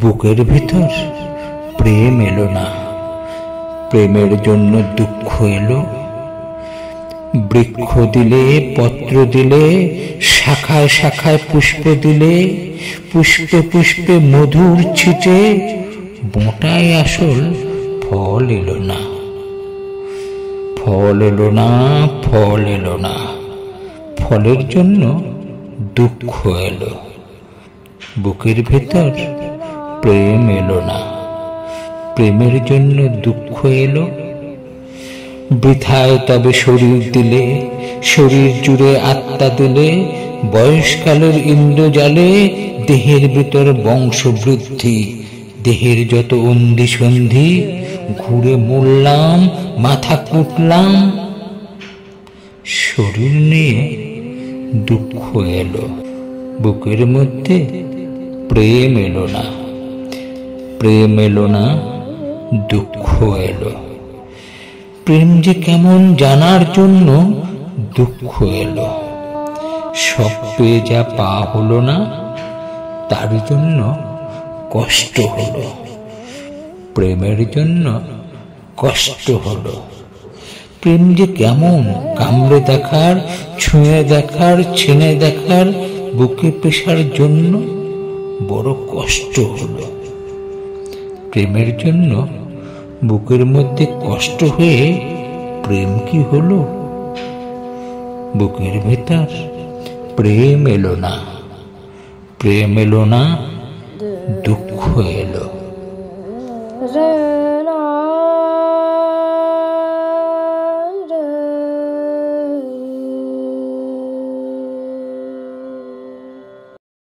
বুকের ভিতর প্রেম এলো না, প্রেমের জন্য দুঃখ এলো। বৃক্ষ দিলে, পত্র দিলে, শাখায় শাখায় পুষ্প দিলে, পুষ্পে পুষ্পে মধুর ছিটে বোঁটায় আসল ফল এলো না। ফল এলো না, ফল এলো না, ফলের জন্য দুঃখ এলো। বুকের ভেতর প্রেম এলো না, প্রেমের জন্য দুঃখ এলো। বৃথায় তবে শরীর দিলে, শরীর জুড়ে আত্মা দিলে, বয়সকালের ইন্দ্রজালে দেহের ভিতর বংশবৃদ্ধি, দেহের যত অন্ধি সন্ধি, ঘুরে মরলাম, মাথা কুটলাম। শরীর নিয়ে দুঃখ এলো, বুকের মধ্যে প্রেম এলো না, প্রেম এলো না, দুঃখ এলো। প্রেম যে কেমন জানার জন্য দুঃখ এলো। সব পেয়ে যা পা হলো না, তার জন্য কষ্ট হলো। প্রেমের জন্য কষ্ট হলো। প্রেম যে কেমন কামড়ে দেখার, ছুঁয়ে দেখার, ছেনে দেখার, বুকে পেশার জন্য বড় কষ্ট হলো। প্রেমের জন্য বুকের মধ্যে কষ্ট হয়ে প্রেম কি হলো? বুকের ভেতর প্রেম এলো না, প্রেম এলো না, দুঃখ এলো।